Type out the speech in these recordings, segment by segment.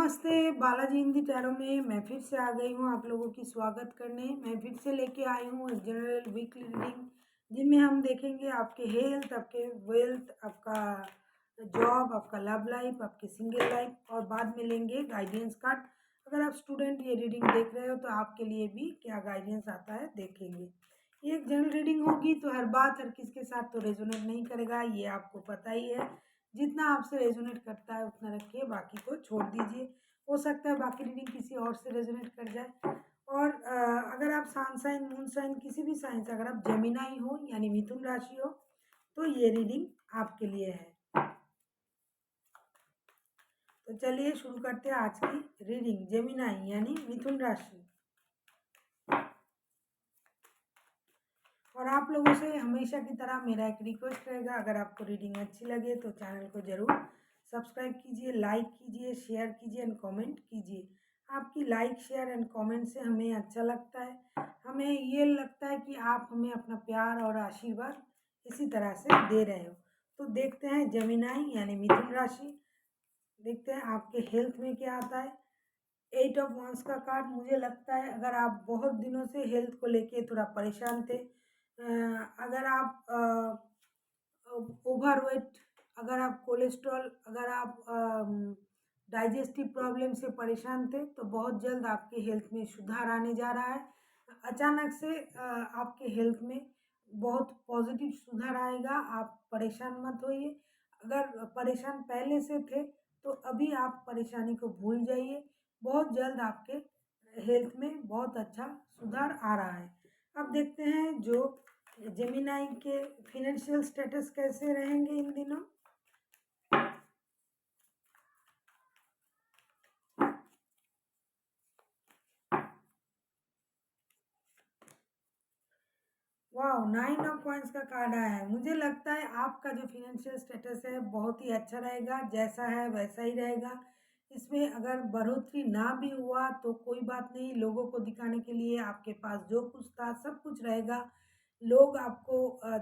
नमस्ते, बालाजी हिंदी टैरो में मैं फिर से आ गई हूँ आप लोगों की स्वागत करने। मैं फिर से लेके आई हूँ एक जनरल वीकली रीडिंग, जिनमें हम देखेंगे आपके हेल्थ, आपके वेल्थ, आपका जॉब, आपका लव लाइफ, आपकी सिंगल लाइफ, और बाद में लेंगे गाइडेंस कार्ड। अगर आप स्टूडेंट ये रीडिंग देख रहे हो तो आपके लिए भी क्या गाइडेंस आता है देखेंगे। ये एक जनरल रीडिंग होगी तो हर बात हर किसके साथ तो रेजोनेट नहीं करेगा, ये आपको पता ही है। जितना आपसे रेजोनेट करता है उतना रखिए, बाकी को छोड़ दीजिए। हो सकता है बाकी रीडिंग किसी और से रेजोनेट कर जाए। और अगर आप सन साइन, मून साइन, किसी भी साइन से अगर आप जेमिनाई हो यानी मिथुन राशि हो तो ये रीडिंग आपके लिए है। तो चलिए शुरू करते हैं आज की रीडिंग। जेमिनाई यानी मिथुन राशि। और आप लोगों से हमेशा की तरह मेरा एक रिक्वेस्ट रहेगा, अगर आपको रीडिंग अच्छी लगे तो चैनल को ज़रूर सब्सक्राइब कीजिए, लाइक कीजिए, शेयर कीजिए एंड कमेंट कीजिए। आपकी लाइक, शेयर एंड कमेंट से हमें अच्छा लगता है। हमें ये लगता है कि आप हमें अपना प्यार और आशीर्वाद इसी तरह से दे रहे हो। तो देखते हैं जेमिनाई यानी मिथुन राशि, देखते हैं आपके हेल्थ में क्या आता है। 8 ऑफ वांस का कार्ड। मुझे लगता है अगर आप बहुत दिनों से हेल्थ को लेके थोड़ा परेशान थे, अगर आप ओवरवेट, अगर आप कोलेस्ट्रॉल, अगर आप डाइजेस्टिव प्रॉब्लम से परेशान थे तो बहुत जल्द आपके हेल्थ में सुधार आने जा रहा है। अचानक से आपके हेल्थ में बहुत पॉजिटिव सुधार आएगा, आप परेशान मत होइए। अगर परेशान पहले से थे तो अभी आप परेशानी को भूल जाइए। बहुत जल्द आपके हेल्थ में बहुत अच्छा सुधार आ रहा है। अब देखते हैं जो जेमिनाई के फिनेंशियल स्टेटस कैसे रहेंगे इन दिनों। वाह, 9 ऑफ कॉइंस का कार्ड आया है। मुझे लगता है आपका जो फिनेंशियल स्टेटस है बहुत ही अच्छा रहेगा, जैसा है वैसा ही रहेगा। इसमें अगर बढ़ोतरी ना भी हुआ तो कोई बात नहीं, लोगों को दिखाने के लिए आपके पास जो कुछ था सब कुछ रहेगा। लोग आपको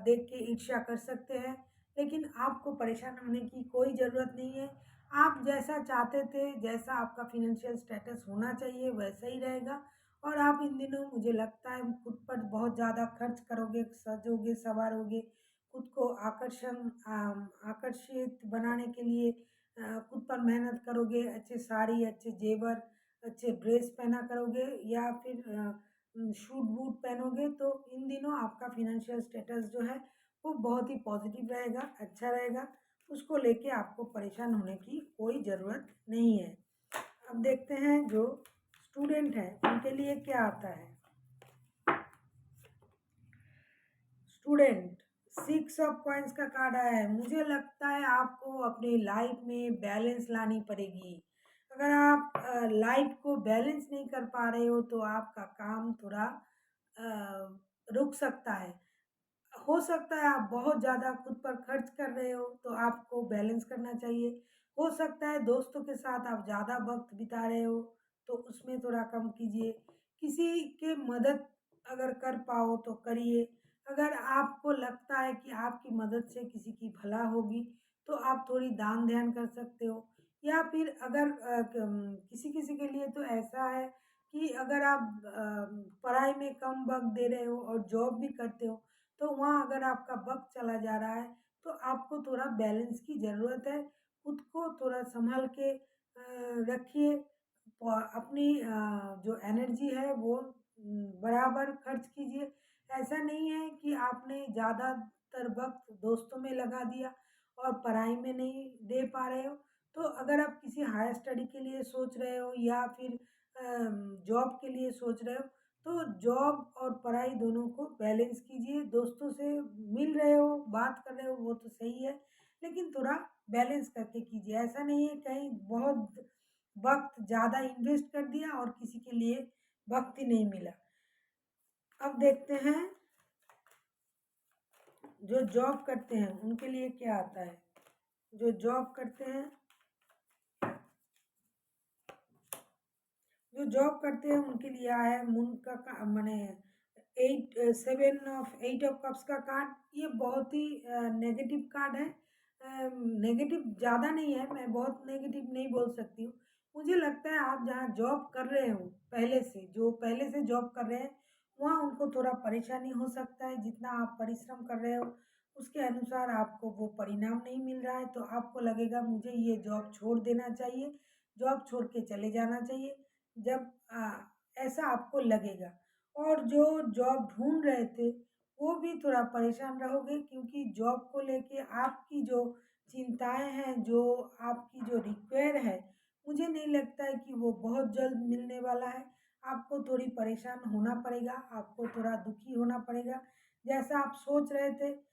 देख के ईर्ष्या कर सकते हैं, लेकिन आपको परेशान होने की कोई ज़रूरत नहीं है। आप जैसा चाहते थे, जैसा आपका फिनेंशियल स्टेटस होना चाहिए वैसा ही रहेगा। और आप इन दिनों मुझे लगता है खुद पर बहुत ज़्यादा खर्च करोगे, सजोगे, संवारोगे, खुद को आकर्षित बनाने के लिए खुद पर मेहनत करोगे। अच्छे साड़ी, अच्छे जेवर, अच्छे ड्रेस पहना करोगे या फिर सूट बूट पहनोगे। तो इन दिनों आपका फिनेंशियल स्टेटस जो है वो बहुत ही पॉजिटिव रहेगा, अच्छा रहेगा। उसको लेके आपको परेशान होने की कोई ज़रूरत नहीं है। अब देखते हैं जो स्टूडेंट हैं उनके लिए क्या आता है। स्टूडेंट, 6 ऑफ कॉइंस का कार्ड आया है। मुझे लगता है आपको अपनी लाइफ में बैलेंस लानी पड़ेगी। अगर आप लाइफ को बैलेंस नहीं कर पा रहे हो तो आपका काम थोड़ा रुक सकता है। हो सकता है आप बहुत ज़्यादा खुद पर खर्च कर रहे हो तो आपको बैलेंस करना चाहिए। हो सकता है दोस्तों के साथ आप ज़्यादा वक्त बिता रहे हो तो उसमें थोड़ा कम कीजिए। किसी के मदद अगर कर पाओ तो करिए। अगर आपको लगता है कि आपकी मदद से किसी की भला होगी तो आप थोड़ी दान ध्यान कर सकते हो। या फिर अगर किसी किसी के लिए तो ऐसा है कि अगर आप पढ़ाई में कम वक्त दे रहे हो और जॉब भी करते हो तो वहाँ अगर आपका वक्त चला जा रहा है तो आपको थोड़ा बैलेंस की ज़रूरत है। खुद को थोड़ा संभाल के रखिए। अपनी जो एनर्जी है वो बराबर खर्च कीजिए। ऐसा नहीं है कि आपने ज़्यादातर वक्त दोस्तों में लगा दिया और पढ़ाई में नहीं दे पा रहे हो। तो अगर आप किसी हायर स्टडी के लिए सोच रहे हो या फिर जॉब के लिए सोच रहे हो तो जॉब और पढ़ाई दोनों को बैलेंस कीजिए। दोस्तों से मिल रहे हो, बात कर रहे हो वो तो सही है, लेकिन थोड़ा बैलेंस करके कीजिए। ऐसा नहीं है कहीं बहुत वक्त ज़्यादा इन्वेस्ट कर दिया और किसी के लिए वक्त ही नहीं मिला। अब देखते हैं जो जॉब करते हैं उनके लिए क्या आता है। जो जॉब करते हैं, जो जॉब करते हैं उनके लिए आया है मून का माने 8 ऑफ कप्स का कार्ड। ये बहुत ही नेगेटिव कार्ड है। नेगेटिव ज़्यादा नहीं है, मैं बहुत नेगेटिव नहीं बोल सकती हूँ, मुझे लगता है आप जहाँ जॉब कर रहे हो पहले से जॉब कर रहे हैं, वहाँ उनको थोड़ा परेशानी हो सकता है। जितना आप परिश्रम कर रहे हो, उसके अनुसार आपको वो परिणाम नहीं मिल रहा है, तो आपको लगेगा मुझे ये जॉब छोड़ देना चाहिए, जॉब छोड़ के चले जाना चाहिए। जब ऐसा आपको लगेगा और जो जॉब ढूँढ रहे थे, वो भी थोड़ा परेशान रहोगे क्योंकि जॉब को लेके आपकी जो चिंताएँ हैं, जो आपकी जो रिक्वायर है, मुझे नहीं लगता है कि वो बहुत जल्द मिलने वाला है। आपको थोड़ी परेशान होना पड़ेगा, आपको थोड़ा दुखी होना पड़ेगा। जैसा आप सोच रहे थे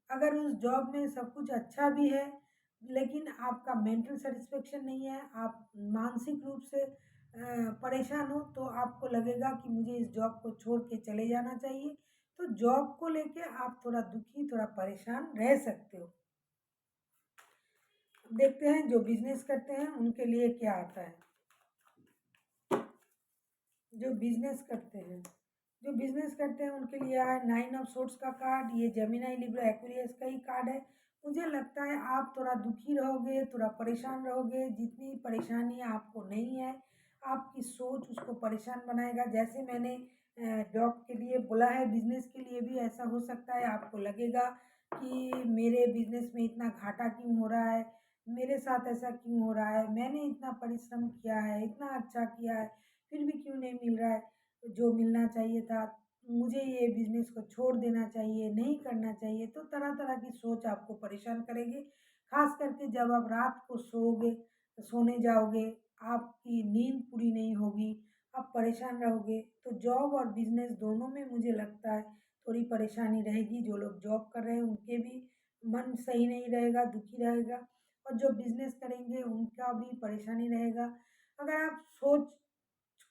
अगर उस जॉब में सब कुछ अच्छा भी है, लेकिन आपका मेंटल सैटिस्फैक्शन नहीं है, आप मानसिक रूप से परेशान हो, तो आपको लगेगा कि मुझे इस जॉब को छोड़ के चले जाना चाहिए। तो जॉब को लेके आप थोड़ा दुखी, थोड़ा परेशान रह सकते हो। देखते हैं जो बिज़नेस करते हैं उनके लिए क्या आता है। जो बिज़नेस करते हैं जो बिज़नेस करते हैं उनके लिए आया 9 ऑफ सोर्ड्स का कार्ड। ये जेमिनी, लिब्रा, एक्वेरियस का ही कार्ड है। मुझे लगता है आप थोड़ा दुखी रहोगे, थोड़ा परेशान रहोगे। जितनी परेशानी आपको नहीं है, आपकी सोच उसको परेशान बनाएगा। जैसे मैंने जॉब के लिए बोला है, बिज़नेस के लिए भी ऐसा हो सकता है। आपको लगेगा कि मेरे बिज़नेस में इतना घाटा क्यों हो रहा है, मेरे साथ ऐसा क्यों हो रहा है, मैंने इतना परिश्रम किया है, इतना अच्छा किया है, फिर भी क्यों नहीं मिल रहा है जो मिलना चाहिए था। मुझे ये बिज़नेस को छोड़ देना चाहिए, नहीं करना चाहिए। तो तरह-तरह की सोच आपको परेशान करेगी। ख़ास करके जब आप रात को सोने जाओगे, आपकी नींद पूरी नहीं होगी, आप परेशान रहोगे। तो जॉब और बिज़नेस दोनों में मुझे लगता है थोड़ी परेशानी रहेगी। जो लोग जॉब कर रहे हैं उनके भी मन सही नहीं रहेगा, दुखी रहेगा, और जो बिज़नेस करेंगे उनका भी परेशानी रहेगा। अगर आप सोच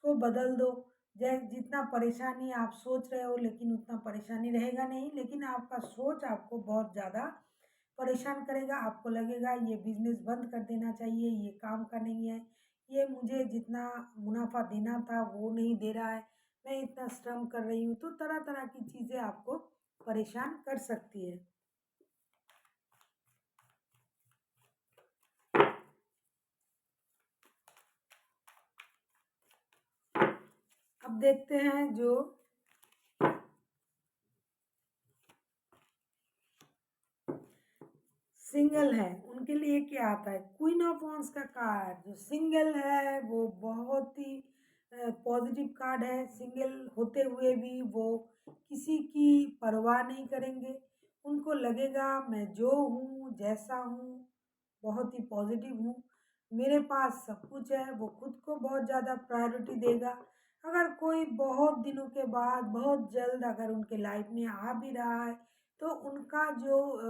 को बदल दो, जितना परेशानी आप सोच रहे हो, लेकिन उतना परेशानी रहेगा नहीं, लेकिन आपका सोच आपको बहुत ज़्यादा परेशान करेगा। आपको लगेगा ये बिज़नेस बंद कर देना चाहिए, ये काम का नहीं है, ये मुझे जितना मुनाफ़ा देना था वो नहीं दे रहा है, मैं इतना श्रम कर रही हूँ। तो तरह-तरह की चीज़ें आपको परेशान कर सकती है। अब देखते हैं जो सिंगल है उनके लिए क्या आता है। क्वीन ऑफ वॉन्स का कार्ड, जो सिंगल है वो बहुत ही पॉजिटिव कार्ड है। सिंगल होते हुए भी वो किसी की परवाह नहीं करेंगे। उनको लगेगा मैं जो हूँ, जैसा हूँ, बहुत ही पॉजिटिव हूँ, मेरे पास सब कुछ है। वो खुद को बहुत ज़्यादा प्रायोरिटी देगा। अगर कोई बहुत दिनों के बाद बहुत जल्द अगर उनके लाइफ में आ भी रहा है, तो उनका जो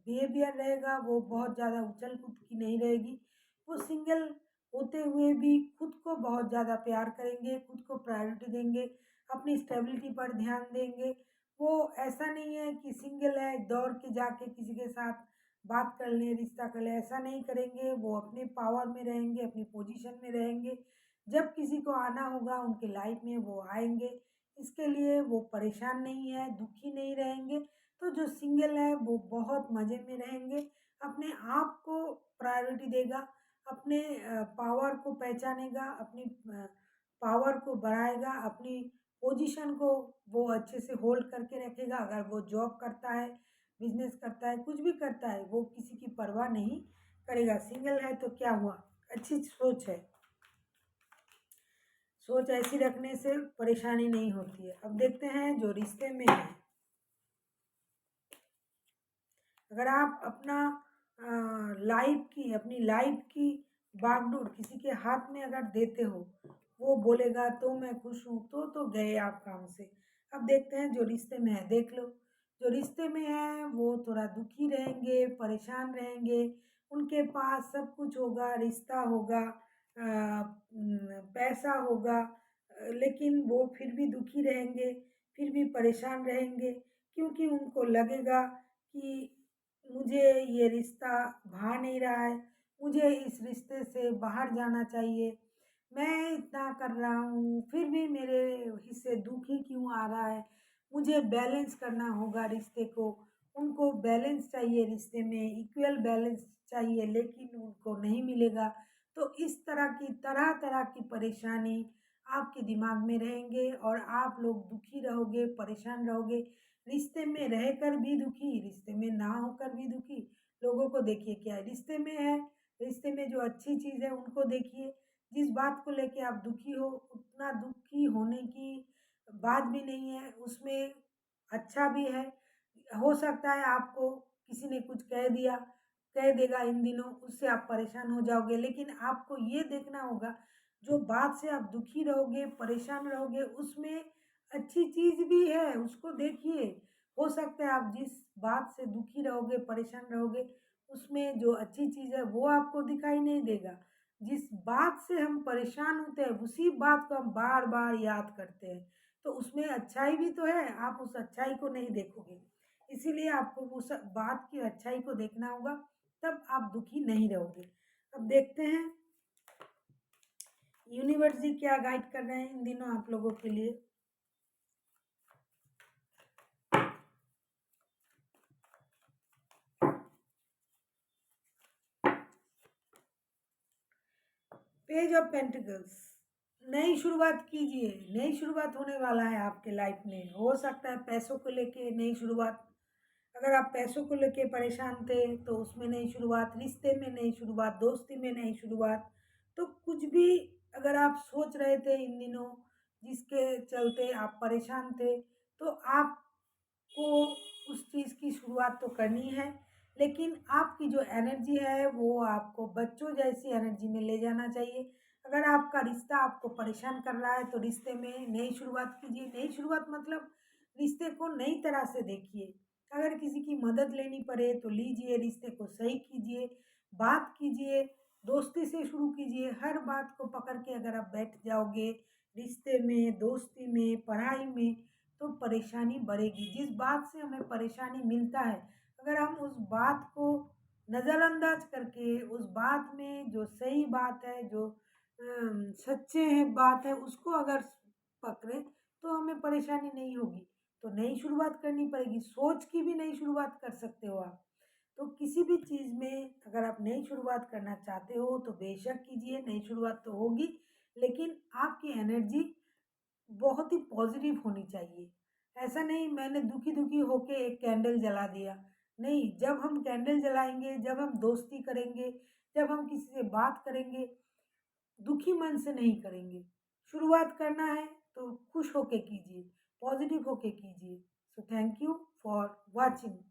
बिहेवियर रहेगा वो बहुत ज़्यादा उछल-कूद की नहीं रहेगी। वो सिंगल होते हुए भी खुद को बहुत ज़्यादा प्यार करेंगे, खुद को प्रायोरिटी देंगे, अपनी स्टेबिलिटी पर ध्यान देंगे। वो ऐसा नहीं है कि सिंगल है, दौड़ के जाके किसी के साथ बात कर लें, रिश्ता कर लें, ऐसा नहीं करेंगे। वो अपने पावर में रहेंगे, अपनी पोजीशन में रहेंगे। जब किसी को आना होगा उनके लाइफ में वो आएँगे। इसके लिए वो परेशान नहीं है, दुखी नहीं रहेंगे। तो जो सिंगल है वो बहुत मज़े में रहेंगे, अपने आप को प्रायोरिटी देगा, अपने पावर को पहचानेगा, अपनी पावर को बढ़ाएगा, अपनी पोजीशन को वो अच्छे से होल्ड करके रखेगा। अगर वो जॉब करता है, बिज़नेस करता है, कुछ भी करता है, वो किसी की परवाह नहीं करेगा। सिंगल है तो क्या हुआ, अच्छी सोच है। सोच ऐसी रखने से परेशानी नहीं होती है। अब देखते हैं जो रिश्ते में है। अगर आप अपनी लाइफ की बागडोर किसी के हाथ में अगर देते हो, वो बोलेगा तो मैं खुश हूँ, तो गए आप काम से। अब देखते हैं जो रिश्ते में है, देख लो। जो रिश्ते में है वो थोड़ा दुखी रहेंगे, परेशान रहेंगे, उनके पास सब कुछ होगा, रिश्ता होगा, पैसा होगा, लेकिन वो फिर भी दुखी रहेंगे, फिर भी परेशान रहेंगे, क्योंकि उनको लगेगा कि मुझे ये रिश्ता भा नहीं रहा है, मुझे इस रिश्ते से बाहर जाना चाहिए। मैं इतना कर रहा हूँ, फिर भी मेरे हिस्से दुःख ही क्यों आ रहा है? मुझे बैलेंस करना होगा रिश्ते को। उनको बैलेंस चाहिए रिश्ते में, इक्वल बैलेंस चाहिए, लेकिन उनको नहीं मिलेगा। तो इस तरह तरह की परेशानी आपके दिमाग में रहेंगे और आप लोग दुखी रहोगे, परेशान रहोगे। रिश्ते में रहकर भी दुखी, रिश्ते में ना होकर भी दुखी। लोगों को देखिए क्या है, रिश्ते में है, रिश्ते में जो अच्छी चीज़ है उनको देखिए। जिस बात को लेके आप दुखी हो, उतना दुखी होने की बात भी नहीं है, उसमें अच्छा भी है। हो सकता है आपको किसी ने कुछ कह देगा इन दिनों, उससे आप परेशान हो जाओगे, लेकिन आपको ये देखना होगा, जो बात से आप दुखी रहोगे, परेशान रहोगे, उसमें अच्छी चीज़ भी है, उसको देखिए। हो सकता है आप जिस बात से दुखी रहोगे, परेशान रहोगे, उसमें जो अच्छी चीज़ है, वो आपको दिखाई नहीं देगा। जिस बात से हम परेशान होते हैं, उसी बात को हम बार-बार याद करते हैं, तो उसमें अच्छाई भी तो है, आप उस अच्छाई को नहीं देखोगे। इसीलिए आपको उस बात की अच्छाई को देखना होगा, तब आप दुखी नहीं रहोगे। अब देखते हैं यूनिवर्स जी क्या गाइड कर रहे हैं इन दिनों आप लोगों के लिए। पेज ऑफ पेंटिकल्स, नई शुरुआत कीजिए, नई शुरुआत होने वाला है आपके लाइफ में। हो सकता है पैसों को लेके नई शुरुआत, अगर आप पैसों को लेके परेशान थे तो उसमें नई शुरुआत, रिश्ते में नई शुरुआत, दोस्ती में नई शुरुआत। तो कुछ भी अगर आप सोच रहे थे इन दिनों, जिसके चलते आप परेशान थे, तो आपको उस चीज़ की शुरुआत तो करनी है, लेकिन आपकी जो एनर्जी है वो आपको बच्चों जैसी एनर्जी में ले जाना चाहिए। अगर आपका रिश्ता आपको परेशान कर रहा है तो रिश्ते में नई शुरुआत कीजिए। नई शुरुआत मतलब रिश्ते को नई तरह से देखिए। अगर किसी की मदद लेनी पड़े तो लीजिए, रिश्ते को सही कीजिए, बात कीजिए, दोस्ती से शुरू कीजिए। हर बात को पकड़ के अगर आप बैठ जाओगे रिश्ते में, दोस्ती में, पढ़ाई में, तो परेशानी बढ़ेगी। जिस बात से हमें परेशानी मिलता है, अगर हम उस बात को नज़रअंदाज करके उस बात में जो सही बात है, जो सच्चे हैं बात है, उसको अगर पकड़े तो हमें परेशानी नहीं होगी। तो नई शुरुआत करनी पड़ेगी, सोच की भी नई शुरुआत कर सकते हो आप। तो किसी भी चीज़ में अगर आप नई शुरुआत करना चाहते हो तो बेशक कीजिए, नई शुरुआत तो होगी, लेकिन आपकी एनर्जी बहुत ही पॉजिटिव होनी चाहिए। ऐसा नहीं मैंने दुखी-दुखी होके एक कैंडल जला दिया। नहीं, जब हम कैंडल जलाएँगे, जब हम दोस्ती करेंगे, जब हम किसी से बात करेंगे, दुखी मन से नहीं करेंगे। शुरुआत करना है तो खुश होके कीजिए, पॉजिटिव होके कीजिए। So thank you for watching.